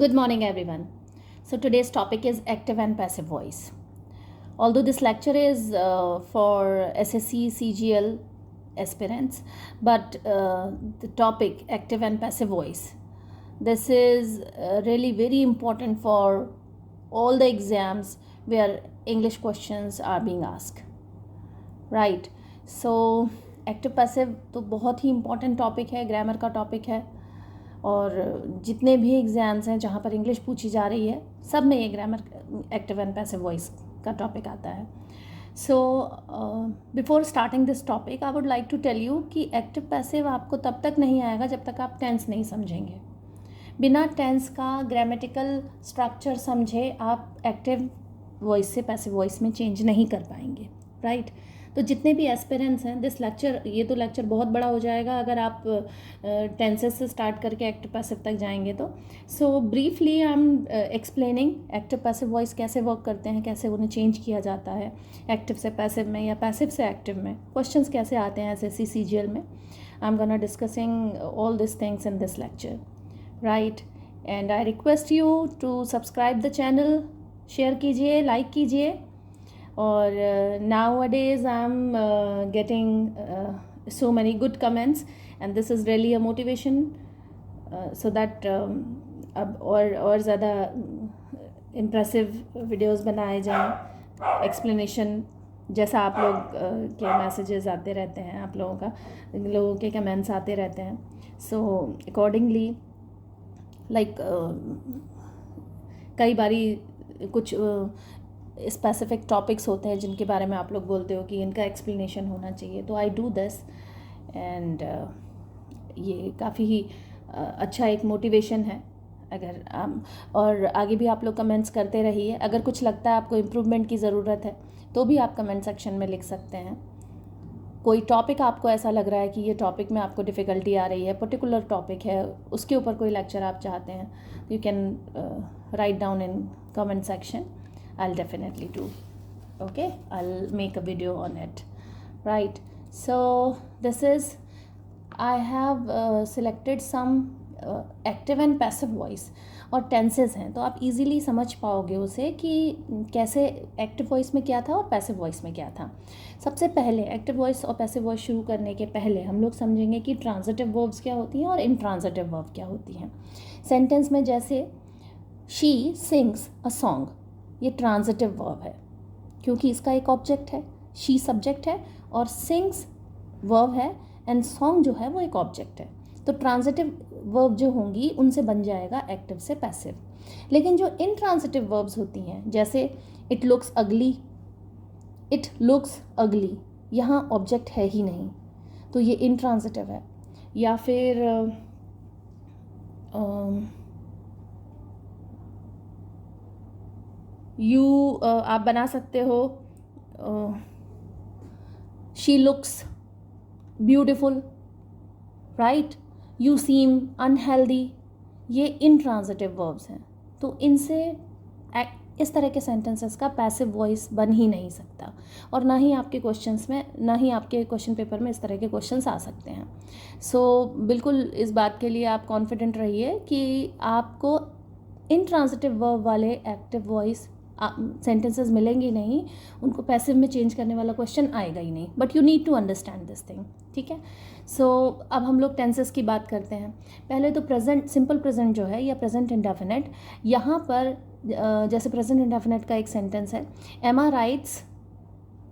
Good morning, everyone. So, today's topic is active and passive voice. Although this lecture is for SSC CGL aspirants, but the topic active and passive voice, this is really very important for all the exams where English questions are being asked. Right. So, active passive तो बहुत ही important topic है, grammar का topic है और जितने भी exams हैं जहाँ पर इंग्लिश पूछी जा रही है सब में ये grammar active and passive voice का टॉपिक आता है. So before starting this topic I would like to tell you कि एक्टिव पैसिव आपको तब तक नहीं आएगा जब तक आप टेंस नहीं समझेंगे. बिना टेंस का ग्रामेटिकल स्ट्रक्चर समझे आप एक्टिव वॉइस से पैसिव वॉइस में चेंज नहीं कर पाएंगे. राइट. तो जितने भी एस्पिरेंट्स हैं दिस लेक्चर, ये तो लेक्चर बहुत बड़ा हो जाएगा अगर आप टेंसेस से स्टार्ट करके एक्टिव पैसिव तक जाएंगे तो. So briefly I am explaining active passive voice कैसे वर्क करते हैं, कैसे उन्हें चेंज किया जाता है एक्टिव से पैसिव में या पैसिव से एक्टिव में, क्वेश्चंस कैसे आते हैं SSC CGL में. I am gonna discussing all this things in this lecture. Right. And I request you to subscribe the channel, share कीजिए, लाइक कीजिए. और nowadays I'm getting so many good comments and this is really a motivation so that अब और ज़्यादा impressive videos बनाए जाएं. Explanation जैसा आप लोग के मैसेजेस आते रहते हैं, आप लोगों के कमेंट्स आते रहते हैं. सो अकॉर्डिंगली लाइक कई बारी कुछ स्पेसिफिक टॉपिक्स होते हैं जिनके बारे में आप लोग बोलते हो कि इनका एक्सप्लेनेशन होना चाहिए, तो आई डू दिस एंड ये काफ़ी ही अच्छा एक मोटिवेशन है. अगर और आगे भी आप लोग कमेंट्स करते रहिए. अगर कुछ लगता है आपको इम्प्रूवमेंट की ज़रूरत है तो भी आप कमेंट सेक्शन में लिख सकते हैं. कोई टॉपिक आपको ऐसा लग रहा है कि ये टॉपिक में आपको डिफ़िकल्टी आ रही है, पर्टिकुलर टॉपिक है, उसके ऊपर कोई लेक्चर आप चाहते हैं, you can write down in comment section. I'll definitely do. Okay, I'll make a video on it. Right. So this is, I have selected some active and passive voice और tenses हैं, तो आप easily समझ पाओगे उसे कि कैसे active voice में क्या था और passive voice में क्या था. सबसे पहले active voice और passive voice शुरू करने के पहले हम लोग समझेंगे कि transitive verbs क्या होती हैं और intransitive verb क्या होती हैं. Sentence में जैसे she sings a song, ये ट्रांजिटिव वर्ब है क्योंकि इसका एक ऑब्जेक्ट है, शी सब्जेक्ट है और सिंग्स वर्ब है एंड सॉन्ग जो है वो एक ऑब्जेक्ट है. तो ट्रांजिटिव वर्ब जो होंगी उनसे बन जाएगा एक्टिव से पैसिव. लेकिन जो इनट्रांजिटिव वर्ब्स होती हैं जैसे इट लुक्स अगली, इट लुक्स अगली, यहाँ ऑब्जेक्ट है ही नहीं तो ये इनट्रांजिटिव है. या फिर आप बना सकते हो she looks beautiful. Right. You seem unhealthy, ये इनट्रांजिटिव वर्ब्स हैं. तो इनसे इस तरह के सेंटेंसेस का पैसिव वॉइस बन ही नहीं सकता और ना ही आपके क्वेश्चंस में, ना ही आपके क्वेश्चन पेपर में इस तरह के क्वेश्चंस आ सकते हैं. सो बिल्कुल इस बात के लिए आप कॉन्फिडेंट रहिए कि आपको इनट्रांजिटिव वर्ब वाले एक्टिव वॉइस सेंटेंसेस मिलेंगी नहीं, उनको पैसिव में चेंज करने वाला क्वेश्चन आएगा ही नहीं. But you need to understand this thing. ठीक है. सो अब हम लोग टेंसेस की बात करते हैं. पहले तो प्रेजेंट, सिंपल प्रेजेंट जो है या प्रेजेंट इंडेफिनिट, यहाँ पर जैसे प्रेजेंट इंडेफिनिट का एक सेंटेंस है, एमा राइट्स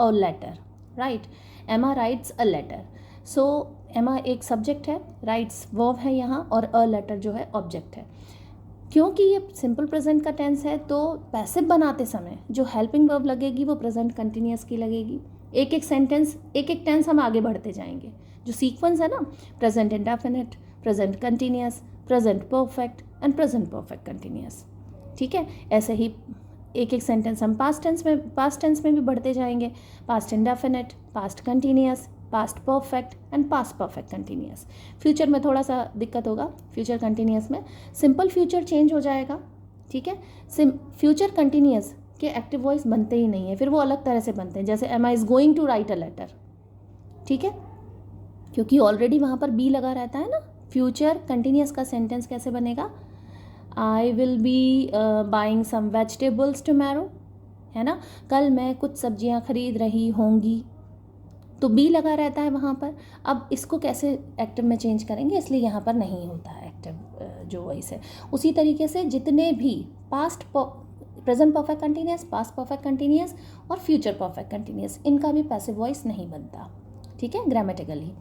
अ लेटर. राइट. एमा राइट्स अ लेटर. सो एमा एक सब्जेक्ट है, राइट्स वर्ब है यहाँ और अ लेटर जो है ऑब्जेक्ट है. क्योंकि ये सिंपल प्रेजेंट का टेंस है तो पैसिव बनाते समय जो हेल्पिंग वर्ब लगेगी वो प्रेजेंट कंटिन्यूअस की लगेगी. एक एक सेंटेंस, एक एक टेंस हम आगे बढ़ते जाएंगे. जो सीक्वेंस है ना, present indefinite, present continuous, present perfect and present perfect continuous. ठीक है. ऐसे ही एक एक सेंटेंस हम पास्ट टेंस में भी बढ़ते जाएंगे. Past indefinite, past continuous, past perfect and past perfect continuous. Future में थोड़ा सा दिक्कत होगा, फ्यूचर कंटिन्यूअस में सिंपल फ्यूचर चेंज हो जाएगा. ठीक है. फ्यूचर कंटिन्यूअस के एक्टिव वॉइस बनते ही नहीं है, फिर वो अलग तरह से बनते हैं. जैसे Emma is going to write a letter. ठीक है. क्योंकि ऑलरेडी वहाँ पर बी लगा रहता है ना. फ्यूचर कंटिन्यूअस का सेंटेंस कैसे बनेगा, I will be buying some vegetables tomorrow, है ना, कल मैं कुछ सब्जियां खरीद रही होंगी, तो बी लगा रहता है वहाँ पर। अब इसको कैसे एक्टिव में चेंज करेंगे, इसलिए यहाँ पर नहीं होता है एक्टिव जो वॉइस है। उसी तरीके से जितने भी past present perfect continuous, past perfect continuous और फ्यूचर परफेक्ट कंटिन्यूअस, इनका भी पैसिव वॉइस नहीं बनता, ठीक है, ग्रामेटिकली,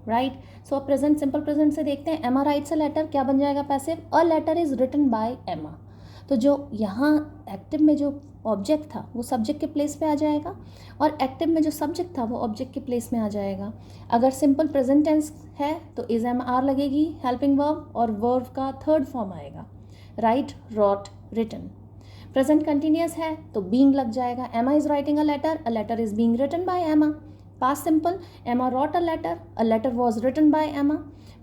राइट। सो अब प्रेजेंट, सिंपल प्रेजेंट से देखते हैं। एमा राइट्स अ लेटर, क्या बन जाएगा passive, a letter is written by Emma. तो जो यहाँ एक्टिव में जो ऑब्जेक्ट था वो सब्जेक्ट के प्लेस पे आ जाएगा, और एक्टिव में जो सब्जेक्ट था वो ऑब्जेक्ट के प्लेस में आ जाएगा। अगर सिंपल प्रेजेंट टेंस है तो इज एम आर लगेगी, हेल्पिंग वर्ब, और वर्ब का थर्ड फॉर्म आएगा, write, wrote, written. Present continuous है तो बीइंग लग जाएगा, Emma is writing a letter is being written by Emma. Past simple, Emma wrote a letter was written by Emma.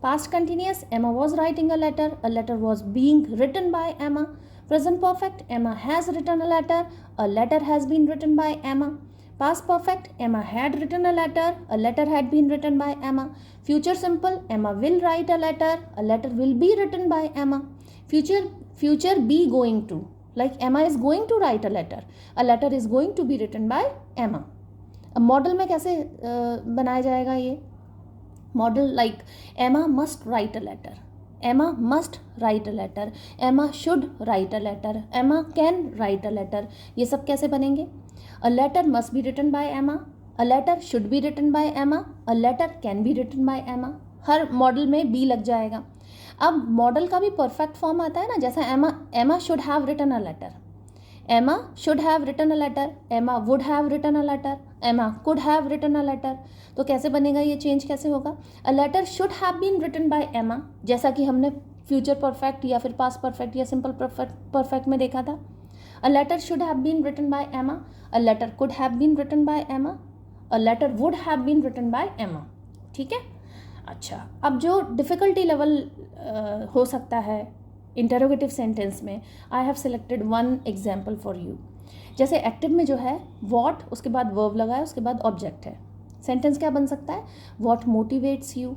Past continuous, Emma was writing a letter was being written by Emma. Present perfect, Emma has written a letter has been written by Emma. Past perfect, Emma had written a letter had been written by Emma. Future simple, Emma will write a letter will be written by Emma. Future be going to, like Emma is going to write a letter is going to be written by Emma. अब model में कैसे बनाया जाएगा ये model, like Emma must write a letter, Emma must write a letter, Emma should write a letter, Emma can write a letter, ये सब कैसे बनेंगे। A letter must be written by Emma, a letter should be written by Emma, a letter can be written by Emma, her model में B लग जाएगा। अब model का भी परफेक्ट फॉर्म आता है ना, जैसा Emma should have written a letter, Emma should have written a letter, Emma would have written a letter, Emma could have written a letter। तो कैसे बनेगा ये, चेंज कैसे होगा। A letter should have been written by Emma, जैसा कि हमने future perfect या फिर पास्ट परफेक्ट या सिंपल परफेक्ट में देखा था। A letter should have been written by Emma, a letter could have been written by Emma, a letter would have been written by Emma, ठीक है। अच्छा, अब जो डिफ़िकल्टी लेवल हो सकता है इंटरोगेटिव सेंटेंस में, I have selected one example for you. जैसे एक्टिव में जो है वॉट, उसके बाद वर्ब लगा है, उसके बाद ऑब्जेक्ट है। सेंटेंस क्या बन सकता है, what motivates you,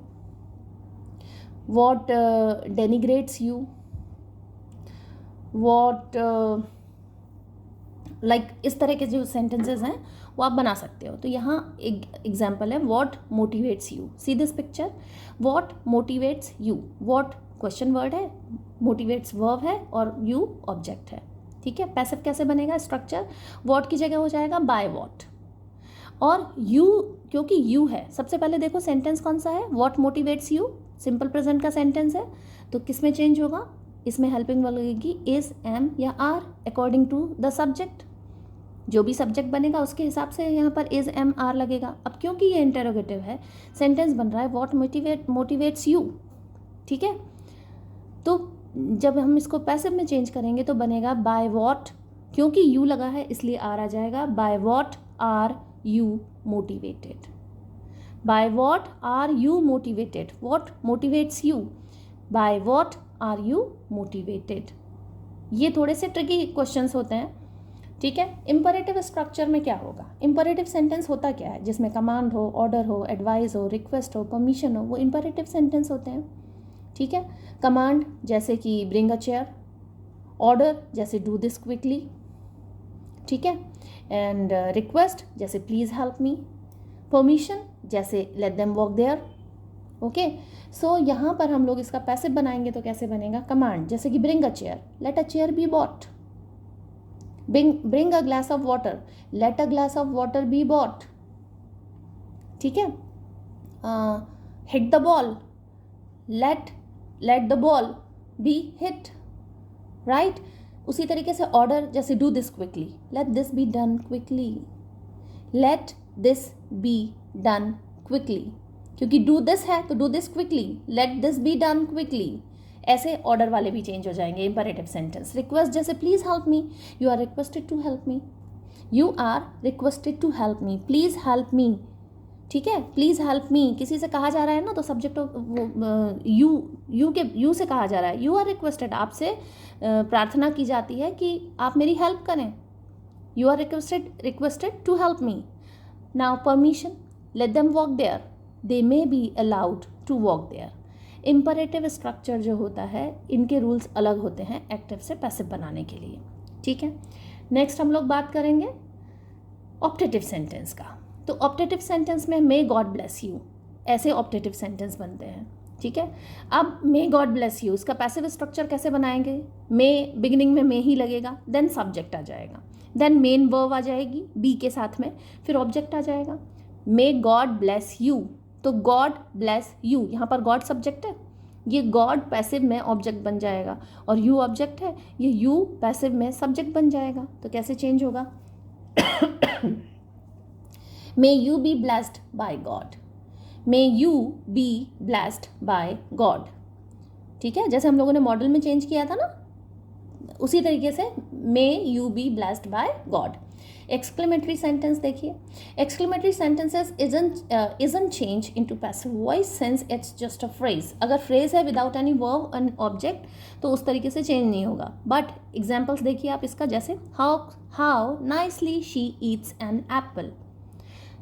what denigrates you, what, like इस तरह के जो सेंटेंसेस हैं वो आप बना सकते हो। तो यहाँ एक एग्जाम्पल है, what motivates you. See this picture, what motivates you, what question word है, मोटिवेट्स वर्ब है, और यू ऑब्जेक्ट है, ठीक है। पैसिव कैसे बनेगा, स्ट्रक्चर वॉट की जगह हो जाएगा बाय वॉट, और यू, क्योंकि यू है, सबसे पहले देखो सेंटेंस कौन सा है, what motivates you, simple present का सेंटेंस है, तो किस में चेंज होगा, इसमें हेल्पिंग वर्ब लगेगी इज, एम या are, according to the subject. जो भी सब्जेक्ट बनेगा उसके हिसाब से यहाँ पर इज, एम, आर लगेगा। अब क्योंकि ये इंटरोगेटिव है, सेंटेंस बन रहा है वॉट मोटिवेट्स यू, ठीक है। तो जब हम इसको पैसिव में चेंज करेंगे तो बनेगा बाय वॉट, क्योंकि यू लगा है इसलिए आर आ जाएगा, by what are you motivated, by what are you motivated, what motivates you, by what are you motivated. ये थोड़े से ट्रिकी क्वेश्चंस होते हैं, ठीक है। इंपरेटिव स्ट्रक्चर में क्या होगा, इंपरेटिव सेंटेंस होता क्या है, जिसमें कमांड हो, ऑर्डर हो, एडवाइस हो, रिक्वेस्ट हो, परमिशन हो, वो इंपरेटिव सेंटेंस होते हैं, ठीक है। कमांड जैसे कि ब्रिंग अ चेयर, ऑर्डर जैसे डू दिस क्विकली, ठीक है, एंड रिक्वेस्ट जैसे प्लीज़ हेल्प मी, परमिशन जैसे let them walk there, okay. So यहाँ पर हम लोग इसका पैसिव बनाएंगे तो कैसे बनेगा, कमांड जैसे कि bring a chair, let a chair be bought, bring a glass of water, let a glass of water be bought, ठीक है। hit the ball, let the ball be hit, right। उसी तरीके से ऑर्डर जैसे do this quickly, let this be done quickly, let this be done quickly, क्योंकि do this है तो do this quickly, let this be done quickly। ऐसे order वाले भी चेंज हो जाएंगे इंपरेटिव सेंटेंस। रिक्वेस्ट जैसे please help me, you are requested to help me, you are requested to help me, please help me, ठीक है। Please help मी किसी से कहा जा रहा है ना, तो सब्जेक्ट यू से कहा जा रहा है, यू आर रिक्वेस्टेड, आपसे प्रार्थना की जाती है कि आप मेरी हेल्प करें, you are requested to help me. Now permission, let them walk there, they may be allowed to walk there, imperative structure जो होता है इनके रूल्स अलग होते हैं एक्टिव से पैसिव बनाने के लिए, ठीक है। नेक्स्ट हम लोग बात करेंगे ऑप्टेटिव सेंटेंस का। तो ऑप्टेटिव सेंटेंस में मे गॉड ब्लेस यू, ऐसे ऑप्टेटिव सेंटेंस बनते हैं, ठीक है। अब मे गॉड ब्लेस यू, इसका पैसिव स्ट्रक्चर कैसे बनाएंगे? मे, बिगिनिंग में मे ही लगेगा, देन सब्जेक्ट आ जाएगा, देन मेन वर्ब आ जाएगी बी के साथ में, फिर ऑब्जेक्ट आ जाएगा। मे गॉड ब्लेस यू, तो गॉड ब्लेस यू, यहाँ पर गॉड सब्जेक्ट है, ये गॉड पैसिव में ऑब्जेक्ट बन जाएगा और यू ऑब्जेक्ट है, ये यू पैसिव में सब्जेक्ट बन जाएगा। तो कैसे चेंज होगा? May you be blessed by God, may you be blessed by God, ठीक है। जैसे हम लोगों ने मॉडल में चेंज किया था ना, उसी तरीके से may you be blessed by God. Exclamatory sentence देखिए, exclamatory sentences isn't change into passive voice since it's just a phrase. अगर फ्रेज है without any verb and object तो उस तरीके से चेंज नहीं होगा। बट एग्जाम्पल्स देखिए आप इसका, जैसे how nicely she eats an apple,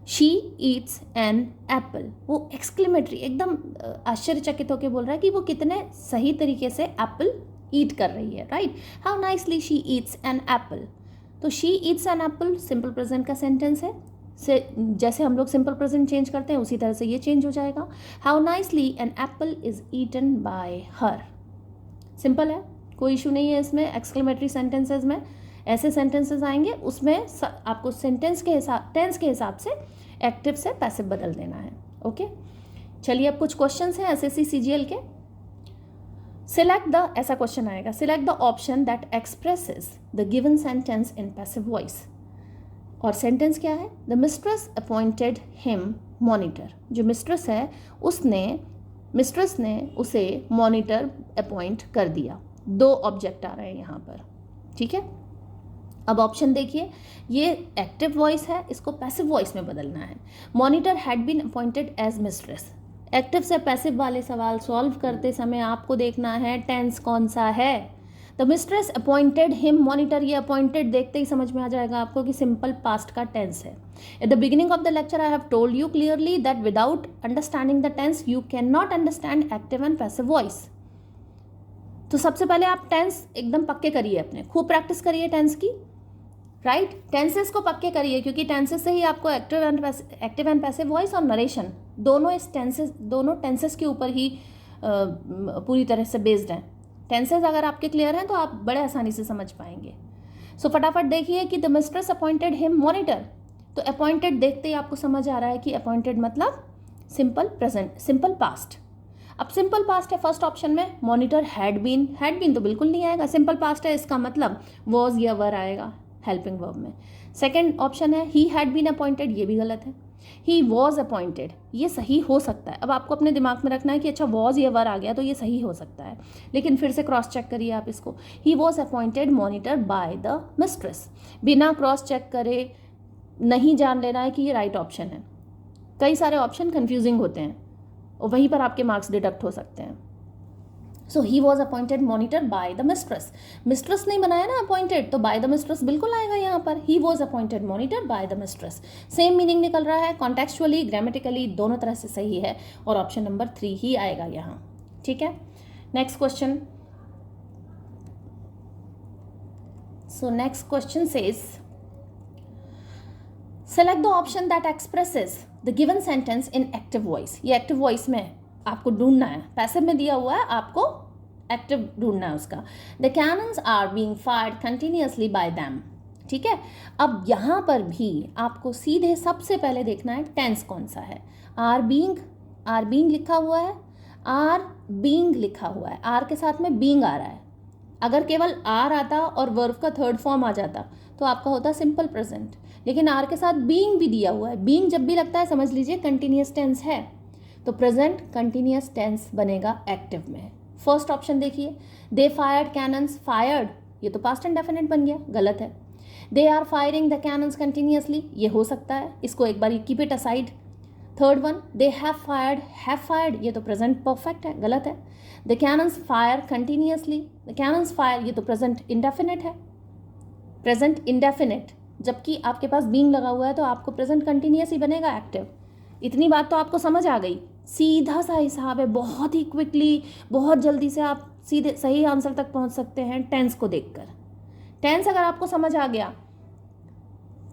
she eats an apple, वो एक्सक्लेमेटरी एकदम आश्चर्यचकित होकर बोल रहा है कि वो कितने सही तरीके से एप्पल ईट कर रही है, right. How nicely she eats an apple, तो she eats an apple simple present का सेंटेंस है, से जैसे हम लोग सिंपल प्रेजेंट चेंज करते हैं उसी तरह से ये चेंज हो जाएगा। How nicely an apple is eaten by her, simple है, कोई इशू नहीं है इसमें। एक्सक्लेमेटरी सेंटेंसेज में ऐसे सेंटेंसेस आएंगे, उसमें आपको सेंटेंस के हिसाब, टेंस के हिसाब से एक्टिव से पैसिव बदल देना है, ओके। चलिए अब कुछ क्वेश्चंस हैं एसएससी सीजीएल के। सिलेक्ट द, ऐसा क्वेश्चन आएगा, select the option that expresses the given sentence in passive voice. और सेंटेंस क्या है? The mistress appointed him monitor, जो मिस्ट्रेस है मिस्ट्रेस ने उसे मॉनिटर अपॉइंट कर दिया। दो ऑब्जेक्ट आ रहे हैं यहाँ पर, ठीक है। अब ऑप्शन देखिए, ये एक्टिव वॉइस है, इसको पैसिव वॉइस में बदलना है। Monitor had been appointed as mistress, active से पैसिव वाले सवाल सॉल्व करते समय आपको देखना है टेंस कौन सा है। The mistress appointed him monitor, ये अपॉइंटेड देखते ही समझ में आ जाएगा आपको कि सिंपल पास्ट का टेंस है। At the beginning of the lecture I have told you clearly that without understanding the tense you can not understand active and passive voice. तो सबसे पहले आप टेंस एकदम पक्के करिए, अपने खूब प्रैक्टिस करिए टेंस की, राइट। टेंसेस को पक्के करिए क्योंकि टेंसेस से ही आपको एक्टिव एंड पैसिव वॉइस और नरेशन दोनों टेंसेस के ऊपर ही पूरी तरह से बेस्ड हैं। टेंसेस अगर आपके क्लियर हैं तो आप बड़े आसानी से समझ पाएंगे। सो फटाफट देखिए कि the mistress appointed him monitor, तो अपॉइंटेड देखते ही आपको समझ आ रहा है कि अपॉइंटेड मतलब सिंपल प्रेजेंट, सिंपल पास्ट। अब सिंपल पास्ट है फर्स्ट ऑप्शन में, मॉनिटर हैड बीन तो बिल्कुल नहीं आएगा, सिंपल पास्ट है, इसका मतलब वॉज या वर आएगा हेल्पिंग वर्ब में। सेकेंड ऑप्शन है ही हैड बीन अपॉइंटेड, ये भी गलत है। ही वॉज अपॉइंटेड, ये सही हो सकता है। अब आपको अपने दिमाग में रखना है कि अच्छा वॉज या वर आ गया तो ये सही हो सकता है, लेकिन फिर से क्रॉस चेक करिए आप इसको। ही was appointed monitor by the mistress, बिना क्रॉस चेक करे नहीं जान लेना है कि ये राइट ऑप्शन है। कई सारे ऑप्शन कंफ्यूजिंग होते हैं और वहीं पर आपके मार्क्स डिडक्ट हो सकते हैं। So he was appointed monitor by the mistress, mistress नहीं बनाया ना अपॉइंटेड, तो बाय द मिस्ट्रेस बिल्कुल आएगा यहाँ पर। ही was appointed monitor by the mistress, same meaning निकल रहा है, कॉन्टेक्चुअली ग्रामेटिकली दोनों तरह से सही है और ऑप्शन नंबर 3 ही आएगा यहाँ, ठीक है। Next question, so next question says select the option that expresses the given sentence in active voice. ये एक्टिव वॉइस में आपको ढूंढना है, पैसिव में दिया हुआ है, आपको एक्टिव ढूंढना है उसका। The cannons are being fired continuously by them, ठीक है। अब यहाँ पर भी आपको सीधे सबसे पहले देखना है टेंस कौन सा है। आर बीइंग लिखा हुआ है, आर बीइंग लिखा हुआ है, आर के साथ में बीइंग आ रहा है। अगर केवल आर आता और वर्ब का थर्ड फॉर्म आ जाता तो आपका होता सिंपल प्रेजेंट, लेकिन आर के साथ बीइंग भी दिया हुआ है। बीइंग जब भी लगता है समझ लीजिए कंटिन्यूअस टेंस है, तो प्रेजेंट कंटिन्यूअस टेंस बनेगा एक्टिव में। फर्स्ट ऑप्शन देखिए, दे फायर्ड कैनन्स, फायर्ड ये तो पास्ट एंड डेफिनेट बन गया, गलत है। They are firing the cannons continuously, ये हो सकता है, इसको एक बार keep it aside. Third one, they have fired ये तो प्रेजेंट परफेक्ट है, गलत है। The cannons fire continuously, the cannons fire ये तो प्रेजेंट इंडेफिनेट है, प्रेजेंट इंडेफिनेट, जबकि आपके पास बीइंग लगा हुआ है तो आपको प्रेजेंट कंटिन्यूअस ही बनेगा एक्टिव। इतनी बात तो आपको समझ आ गई, सीधा सा हिसाब है, बहुत ही क्विकली, बहुत जल्दी से आप सीधे सही आंसर तक पहुंच सकते हैं टेंस को देखकर। टेंस अगर आपको समझ आ गया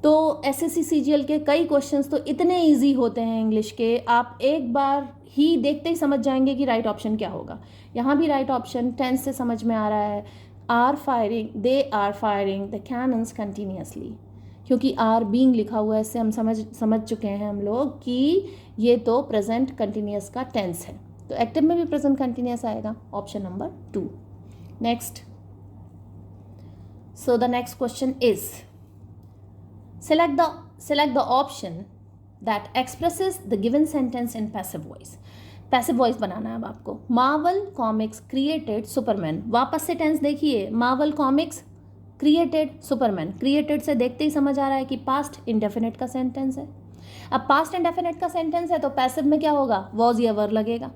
तो एसएससी सीजीएल के कई क्वेश्चंस तो इतने इजी होते हैं इंग्लिश के, आप एक बार ही देखते ही समझ जाएंगे कि राइट ऑप्शन क्या होगा। यहाँ भी राइट ऑप्शन टेंस से समझ में आ रहा है, they are firing the cannons continuously, क्योंकि आर बीइंग लिखा हुआ है, इससे हम समझ चुके हैं हम लोग कि ये तो प्रेजेंट कंटिन्यूस का टेंस है, तो एक्टिव में भी प्रेजेंट कंटिन्यूस आएगा, option number 2। Next, so the next question is select the option that expresses the given sentence in passive voice। Passive voice बनाना है अब आपको। मार्वल कॉमिक्स क्रिएटेड सुपरमैन, वापस से टेंस देखिए, Marvel comics created Superman, created से देखते ही समझ आ रहा है कि पास्ट इंडेफिनिट का सेंटेंस है। अब पास्ट इंडेफिनिट का सेंटेंस है तो पैसिव में क्या होगा, वॉज या वर लगेगा।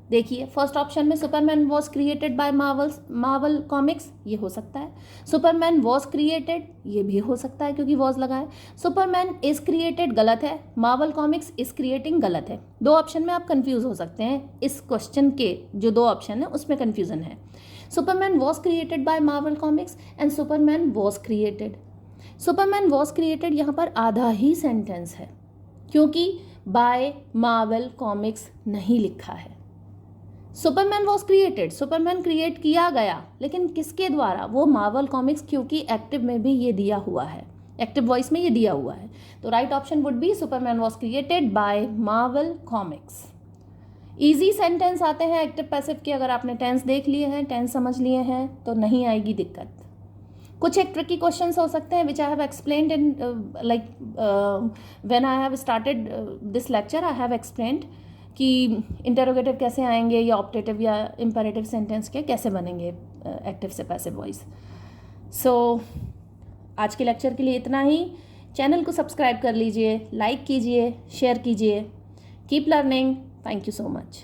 देखिए फर्स्ट ऑप्शन में Superman was created by Marvel comics, ये हो सकता है। सुपरमैन वॉज क्रिएटेड, ये भी हो सकता है क्योंकि वॉज लगा है। सुपरमैन इज क्रिएटेड गलत है, मार्वल कॉमिक्स इज क्रिएटिंग गलत है। दो ऑप्शन में आप कंफ्यूज हो सकते हैं, इस क्वेश्चन के जो दो ऑप्शन है उसमें कंफ्यूजन है। Superman was created by Marvel comics and Superman was created. Superman was created यहाँ पर आधा ही सेंटेंस है, क्योंकि बाय मार्वल कॉमिक्स नहीं लिखा है। Superman was created, Superman create किया गया, लेकिन किसके द्वारा, वो मार्वल कॉमिक्स, क्योंकि एक्टिव में भी ये दिया हुआ है, एक्टिव वॉइस में ये दिया हुआ है। तो right option would be Superman was created by Marvel comics. Easy sentence आते हैं एक्टिव पैसिव के, अगर आपने टेंस देख लिए हैं, टेंस समझ लिए हैं तो नहीं आएगी दिक्कत। कुछ एक ट्रिकी क्वेश्चंस हो सकते हैं which I have explained in like when I have started this lecture, I have explained कि इंटरोगेटिव कैसे आएंगे या ऑप्टेटिव या इंपेरेटिव सेंटेंस के कैसे बनेंगे एक्टिव से पैसिव वॉइस। सो आज के लेक्चर के लिए इतना ही। चैनल को सब्सक्राइब कर लीजिए, लाइक कीजिए, शेयर कीजिए। Keep learning. Thank you so much.